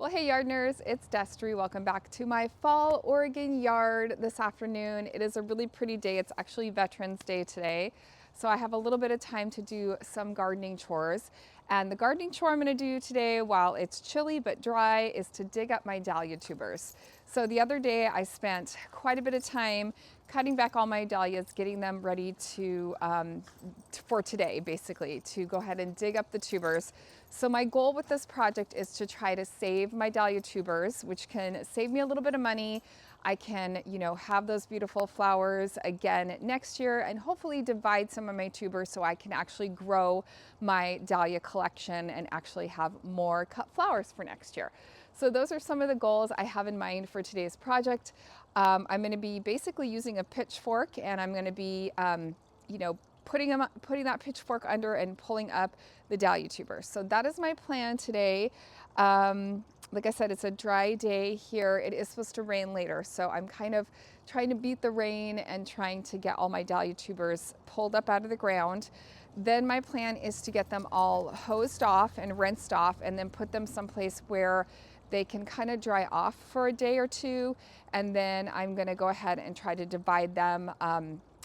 Well, hey Yardners, it's Destry. Welcome back to my fall Oregon yard this afternoon. It is a really pretty day. It's actually Veterans Day today. So I have a little bit of time to do some gardening chores. And the gardening chore I'm gonna do today, while it's chilly but dry, is to dig up my dahlia tubers. So the other day I spent quite a bit of time cutting back all my dahlias, getting them ready for today, basically, to go ahead and dig up the tubers. So my goal with this project is to try to save my dahlia tubers, which can save me a little bit of money. I can, have those beautiful flowers again next year and hopefully divide some of my tubers so I can actually grow my dahlia collection and actually have more cut flowers for next year. So those are some of the goals I have in mind for today's project. I'm going to be basically using a pitchfork, and I'm going to be, putting that pitchfork under and pulling up the dahlia tubers. So that is my plan today. Like I said, it's a dry day here. It is supposed to rain later, so I'm kind of trying to beat the rain and trying to get all my dahlia tubers pulled up out of the ground. Then my plan is to get them all hosed off and rinsed off, and then put them someplace where they can kind of dry off for a day or two. And then I'm gonna go ahead and try to divide them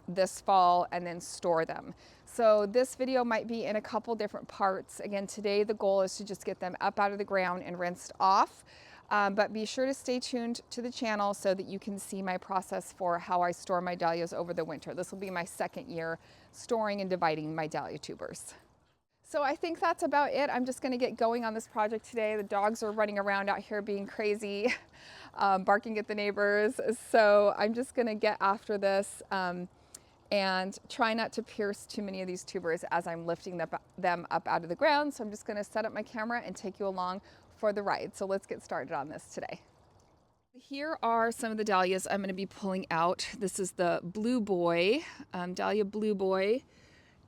this fall and then store them. So this video might be in a couple different parts. Again, today the goal is to just get them up out of the ground and rinsed off. But be sure to stay tuned to the channel so that you can see my process for how I store my dahlias over the winter. This will be my second year storing and dividing my dahlia tubers. So I think that's about it. I'm just gonna get going on this project today. The dogs are running around out here being crazy, barking at the neighbors. So I'm just gonna get after this and try not to pierce too many of these tubers as I'm lifting them up out of the ground. So I'm just gonna set up my camera and take you along for the ride. So let's get started on this today. Here are some of the dahlias I'm gonna be pulling out. This is the Blue Boy, Dahlia Blue Boy.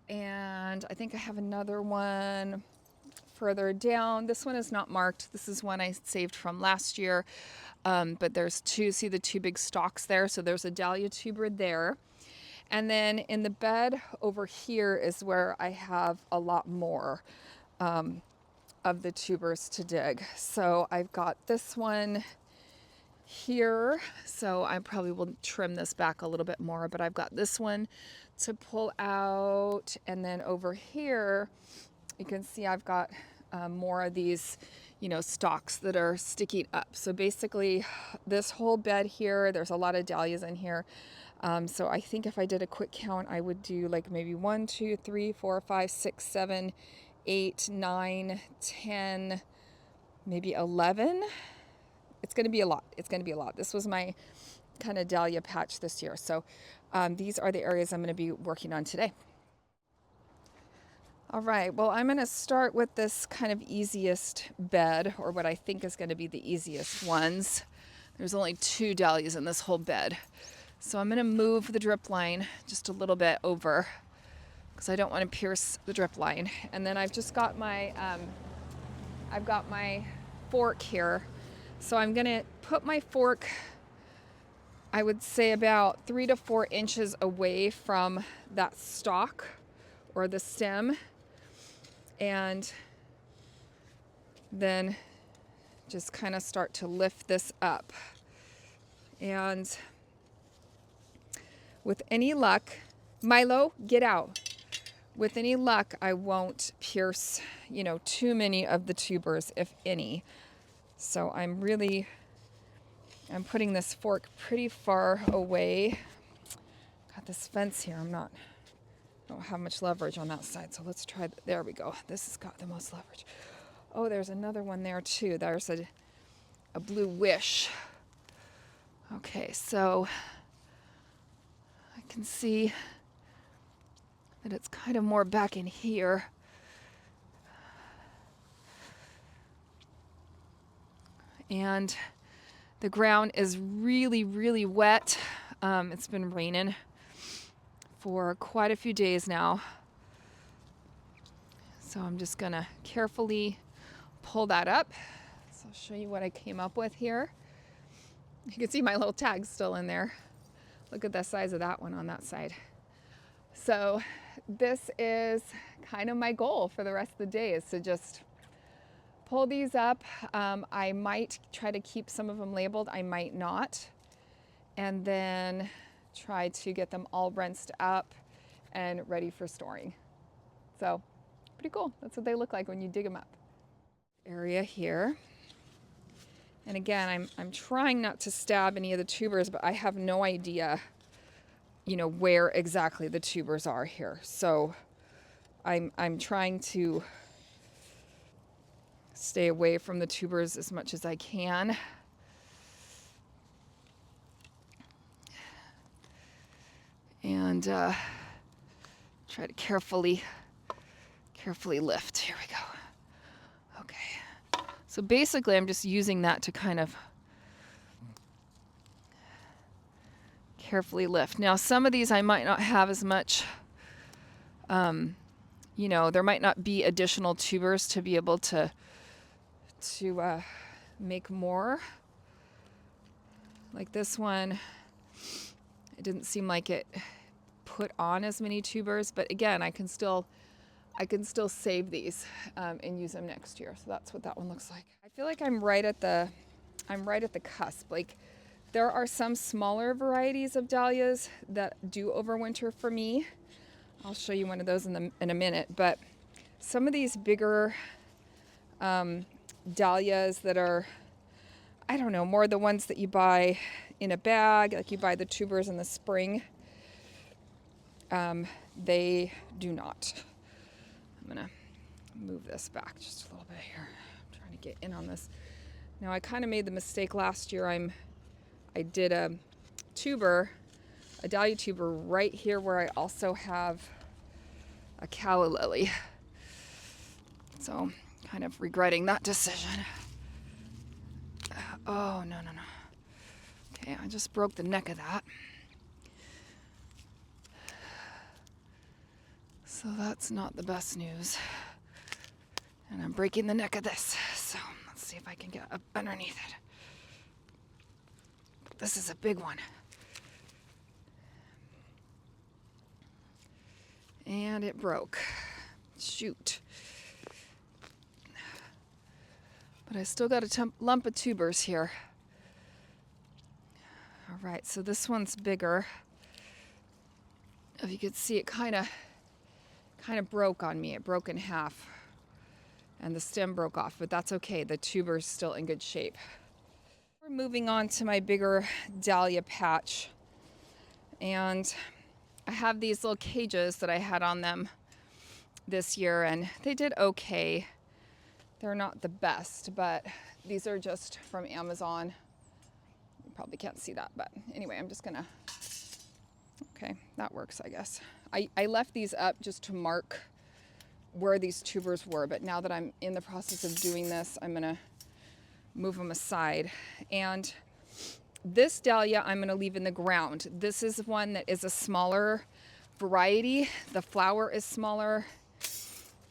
And I think I have another one further down. This one is not marked. This is one I saved from last year. But there's two, see the two big stalks there? So there's a dahlia tuber there. And then in the bed over here is where I have a lot more of the tubers to dig. So I've got this one here. So I probably will trim this back a little bit more, but I've got this one to pull out. And then over here, you can see I've got more of these, stalks that are sticking up. So basically this whole bed here, there's a lot of dahlias in here. So I think if I did a quick count, I would do like maybe 1, 2, 3, 4, 5, 6, 7, 8, 9, 10, maybe 11. It's going to be a lot. It's going to be a lot. This was my kind of dahlia patch this year. So these are the areas I'm going to be working on today. All right, well, I'm going to start with this kind of easiest bed, or what I think is going to be the easiest ones. There's only 2 dahlias in this whole bed. So I'm going to move the drip line just a little bit over because I don't want to pierce the drip line. And then I've just got my, I've got my fork here. So I'm going to put my fork, I would say about 3 to 4 inches away from that stalk or the stem. And then just kind of start to lift this up. And with any luck, Milo, get out. With any luck, I won't pierce, too many of the tubers, if any. So I'm putting this fork pretty far away. Got this fence here. I don't have much leverage on that side. So let's try, there we go. This has got the most leverage. Oh, there's another one there too. There's a blue wish. Okay, so I can see that it's kind of more back in here. And the ground is really, really wet. It's been raining for quite a few days now. So I'm just gonna carefully pull that up. So I'll show you what I came up with here. You can see my little tags still in there. Look at the size of that one on that side. So this is kind of my goal for the rest of the day, is to just pull these up. I might try to keep some of them labeled, I might not. And then try to get them all rinsed up and ready for storing. So pretty cool. That's what they look like when you dig them up. Area here. And again, I'm trying not to stab any of the tubers, but I have no idea, you know, where exactly the tubers are here. So I'm trying to stay away from the tubers as much as I can. And try to carefully lift. Here we go. Okay. So basically I'm just using that to kind of carefully lift. Now some of these I might not have as much, you know, there might not be additional tubers to be able to make more. Like this one, it didn't seem like it put on as many tubers, but again, I can still save these and use them next year. So that's what that one looks like. I feel like I'm right at the cusp. Like there are some smaller varieties of dahlias that do overwinter for me. I'll show you one of those in a minute, but some of these bigger dahlias that are, I don't know, more the ones that you buy in a bag, like you buy the tubers in the spring, they do not. I'm gonna move this back just a little bit here. I'm trying to get in on this. Now I kind of made the mistake last year. I did a dahlia tuber right here where I also have a calla lily. So kind of regretting that decision. Oh, no. Okay, I just broke the neck of that. So that's not the best news. And I'm breaking the neck of this. So let's see if I can get up underneath it. This is a big one. And it broke. Shoot. But I still got a lump of tubers here. All right, so this one's bigger. If you could see, it kind of broke on me. It broke in half. And the stem broke off, but that's okay. The tuber's still in good shape. We're moving on to my bigger dahlia patch. And I have these little cages that I had on them this year, and they did okay. They're not the best, but these are just from Amazon. You probably can't see that, but anyway, I'm just gonna, okay, that works, I guess. I left these up just to mark where these tubers were, but now that I'm in the process of doing this, I'm gonna move them aside. And this dahlia I'm gonna leave in the ground. This is one that is a smaller variety. The flower is smaller,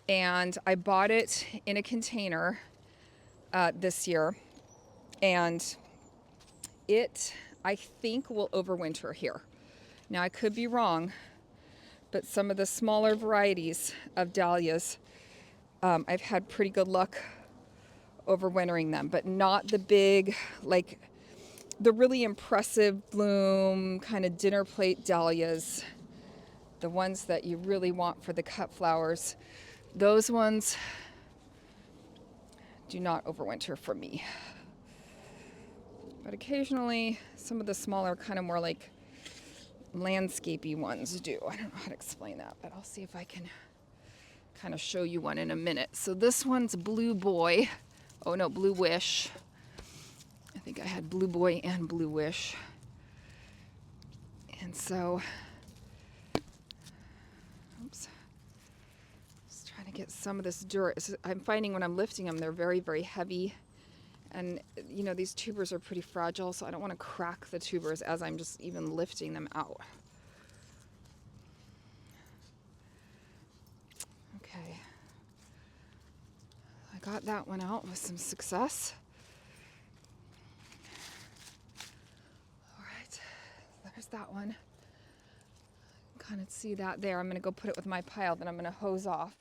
and I bought it in a container this year, and it, I think, will overwinter here. Now I could be wrong, but some of the smaller varieties of dahlias, I've had pretty good luck overwintering them, but not the big, like the really impressive bloom kind of dinner plate dahlias, the ones that you really want for the cut flowers. Those ones do not overwinter for me. But occasionally, some of the smaller, kind of more like landscapey ones do. I don't know how to explain that, but I'll see if I can kind of show you one in a minute. So this one's Blue Boy. Oh no, Blue Wish. I think I had Blue Boy and Blue Wish. And so, oops. Just trying to get some of this dirt. I'm finding when I'm lifting them, they're very, very heavy. And you know, these tubers are pretty fragile, so I don't want to crack the tubers as I'm just even lifting them out. Okay. I got that one out with some success. All right, there's that one. Kind of see that there. I'm going to go put it with my pile, then I'm going to hose off.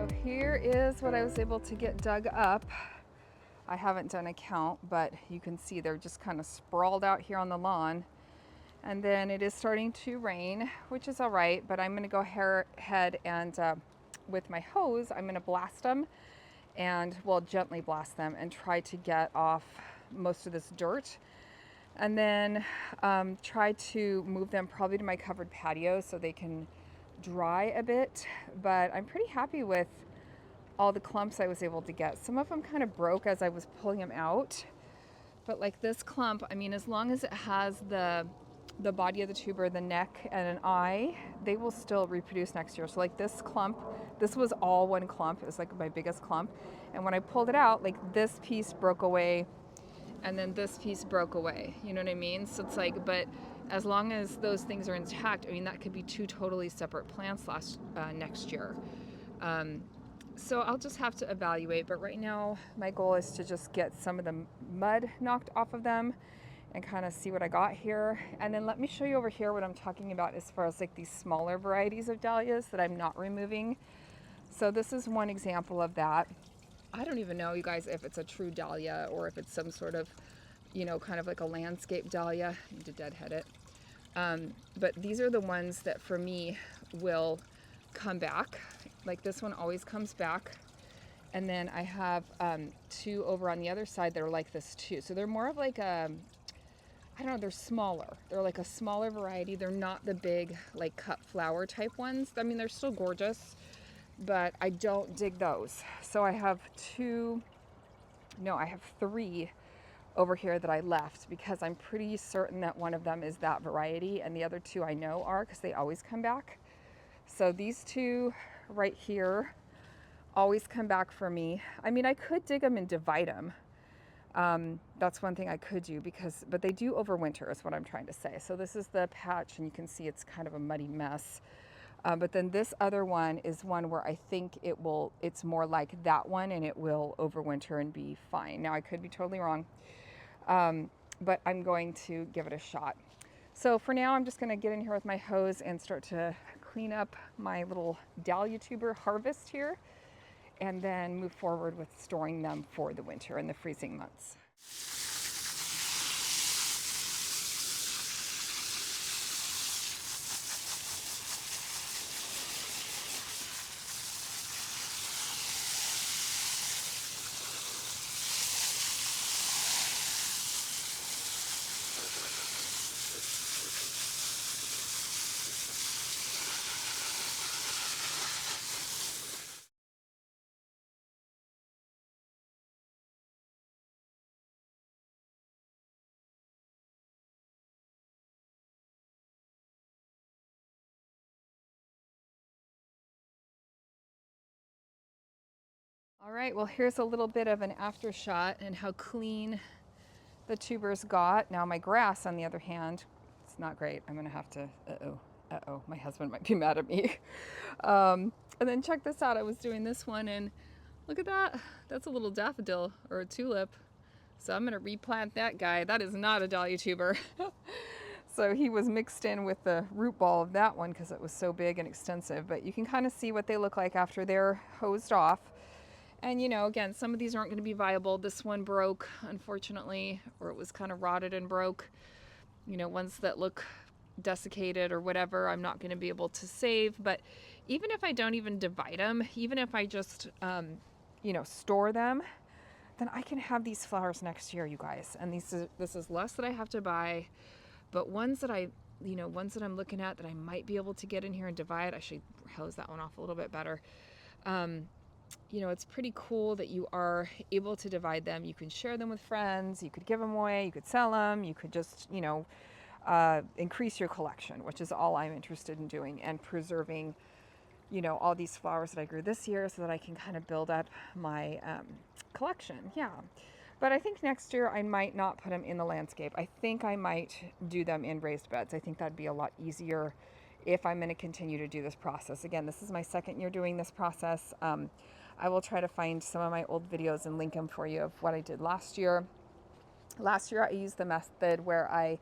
So here is what I was able to get dug up. I haven't done a count, but you can see they're just kind of sprawled out here on the lawn. And then it is starting to rain, which is all right, but I'm going to go ahead and with my hose, I'm going to blast them and, well, gently blast them and try to get off most of this dirt. And then try to move them probably to my covered patio so they can dry a bit. But I'm pretty happy with all the clumps I was able to get. Some of them kind of broke as I was pulling them out. But like this clump, I mean, as long as it has the body of the tuber, the neck, and an eye, they will still reproduce next year. So like this clump, this was all one clump. It was like my biggest clump. And when I pulled it out, like this piece broke away and then this piece broke away. You know what I mean? So it's like, but as long as those things are intact, I mean, that could be two totally separate plants next year. So I'll just have to evaluate, but right now my goal is to just get some of the mud knocked off of them and kind of see what I got here. And then let me show you over here what I'm talking about as far as like these smaller varieties of dahlias that I'm not removing. So this is one example of that. I don't even know, you guys, if it's a true dahlia or if it's some sort of, you know, kind of like a landscape dahlia. I need to deadhead it. But these are the ones that for me will come back. Like this one always comes back. And then I have two over on the other side that are like this too. So they're more of like a, I don't know, they're smaller. They're like a smaller variety. They're not the big like cut flower type ones. I mean, they're still gorgeous, but I don't dig those. So I have I have three over here that I left because I'm pretty certain that one of them is that variety and the other two I know are because they always come back. So these two right here always come back for me. I mean, I could dig them and divide them. That's one thing I could do but they do overwinter is what I'm trying to say. So this is the patch and you can see it's kind of a muddy mess. But then this other one is one where I think it's more like that one and it will overwinter and be fine. Now I could be totally wrong, but I'm going to give it a shot. So for now, I'm just gonna get in here with my hose and start to clean up my little dahlia tuber harvest here and then move forward with storing them for the winter and the freezing months. All right, well, here's a little bit of an after shot and how clean the tubers got. Now my grass, on the other hand, it's not great. I'm gonna have to, my husband might be mad at me. And then check this out. I was doing this one and look at that. That's a little daffodil or a tulip. So I'm gonna replant that guy. That is not a dahlia tuber. So he was mixed in with the root ball of that one because it was so big and extensive. But you can kind of see what they look like after they're hosed off. And you know, again, some of these aren't going to be viable. This one broke, unfortunately, or it was kind of rotted and broke. You know, ones that look desiccated or whatever, I'm not going to be able to save. But even if I don't even divide them, even if I just, store them, then I can have these flowers next year, you guys. And this is less that I have to buy, but ones that I'm looking at that I might be able to get in here and divide. I should hose that one off a little bit better. It's pretty cool that you are able to divide them. You can share them with friends. You could give them away. You could sell them. You could just, increase your collection, which is all I'm interested in doing, and preserving, all these flowers that I grew this year so that I can kind of build up my collection. Yeah. But I think next year I might not put them in the landscape. I think I might do them in raised beds. I think that'd be a lot easier if I'm going to continue to do this process. Again, this is my second year doing this process. I will try to find some of my old videos and link them for you of what I did last year. Last year I used the method where I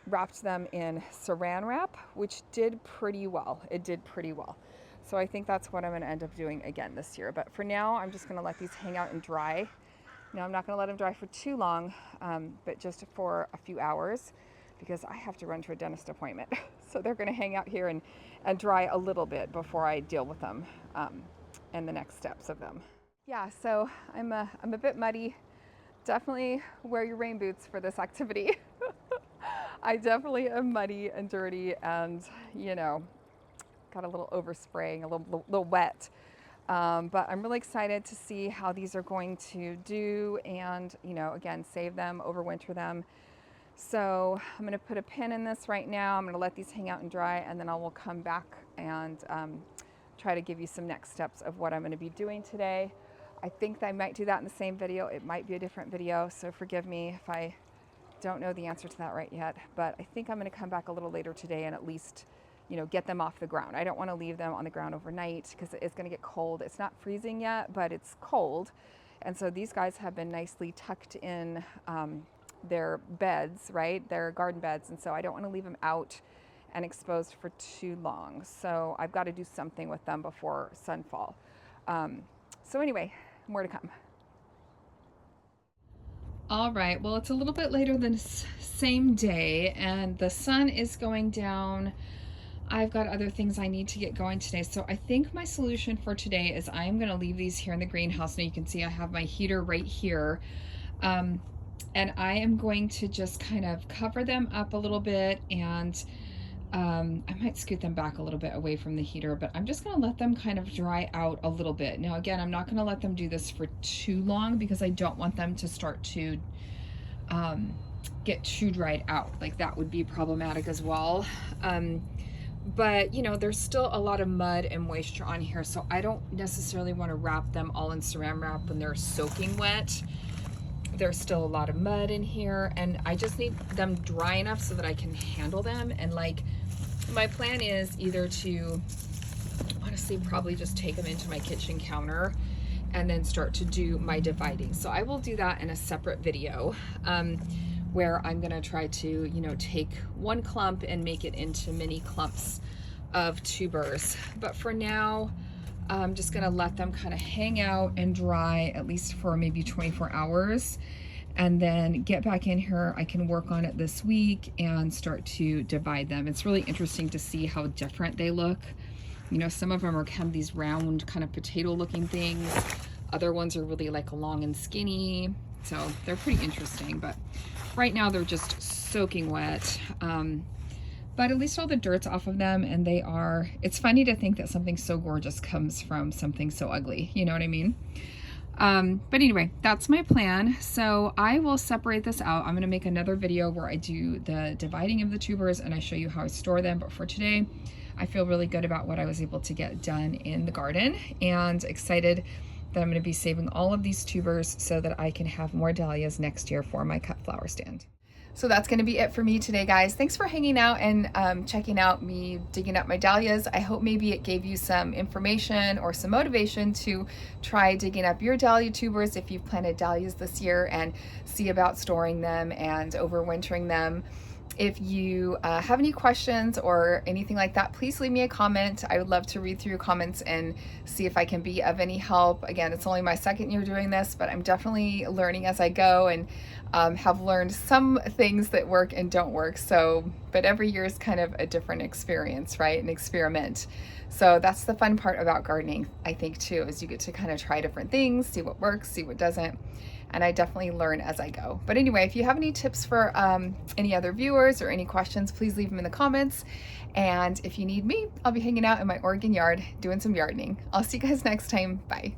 wrapped them in saran wrap, which did pretty well. It did pretty well. So I think that's what I'm gonna end up doing again this year. But for now, I'm just gonna let these hang out and dry. Now I'm not gonna let them dry for too long, but just for a few hours because I have to run to a dentist appointment. So they're gonna hang out here and dry a little bit before I deal with them and the next steps of them. Yeah, so I'm a bit muddy. Definitely wear your rain boots for this activity. I definitely am muddy and dirty and, you know, got a little overspraying, a little wet. But I'm really excited to see how these are going to do and, you know, again, save them, overwinter them. So I'm going to put a pin in this right now. I'm going to let these hang out and dry, and then I will come back and try to give you some next steps of what I'm going to be doing today. I think that I might do that in the same video. It might be a different video, so forgive me if I don't know the answer to that right yet. But I think I'm going to come back a little later today and at least, you know, get them off the ground. I don't want to leave them on the ground overnight because it's going to get cold. It's not freezing yet, but it's cold. And so these guys have been nicely tucked in their beds, right? Their garden beds. And so I don't want to leave them out and exposed for too long. So I've got to do something with them before sunfall. So anyway, more to come. All right, well, it's a little bit later than same day and the sun is going down. I've got other things I need to get going today. So I think my solution for today is I am gonna leave these here in the greenhouse. Now you can see I have my heater right here. And I am going to just kind of cover them up a little bit and I might scoot them back a little bit away from the heater, but I'm just gonna let them kind of dry out a little bit. Now again, I'm not gonna let them do this for too long because I don't want them to start to get too dried out. Like that would be problematic as well. But you know, there's still a lot of mud and moisture on here, so I don't necessarily want to wrap them all in saran wrap when they're soaking wet. There's still a lot of mud in here, and I just need them dry enough so that I can handle them. And like, my plan is either to honestly probably just take them into my kitchen counter and then start to do my dividing. So I will do that in a separate video where I'm gonna try to, you know, take one clump and make it into mini clumps of tubers. But for now, I'm just gonna let them kind of hang out and dry at least for maybe 24 hours and then get back in here. I can work on it this week and start to divide them. It's really interesting to see how different they look. You know, some of them are kind of these round kind of potato looking things. Other ones are really like long and skinny. So they're pretty interesting, but right now they're just soaking wet. But at least all the dirt's off of them, and they are, it's funny to think that something so gorgeous comes from something so ugly, you know what I mean? But anyway, that's my plan. So I will separate this out. I'm gonna make another video where I do the dividing of the tubers and I show you how I store them. But for today, I feel really good about what I was able to get done in the garden and excited that I'm gonna be saving all of these tubers so that I can have more dahlias next year for my cut flower stand. So that's going to be it for me today, guys. Thanks for hanging out and checking out me digging up my dahlias. I hope maybe it gave you some information or some motivation to try digging up your dahlia tubers if you've planted dahlias this year and see about storing them and overwintering them. If you have any questions or anything like that, please leave me a comment. I would love to read through your comments and see if I can be of any help. Again, it's only my second year doing this, but I'm definitely learning as I go and have learned some things that work and don't work. So, but every year is kind of a different experience, right? An experiment. So that's the fun part about gardening, I think, too, is you get to kind of try different things, see what works, see what doesn't. And I definitely learn as I go. But anyway, if you have any tips for any other viewers or any questions, please leave them in the comments. And if you need me, I'll be hanging out in my Oregon yard doing some gardening. I'll see you guys next time. Bye.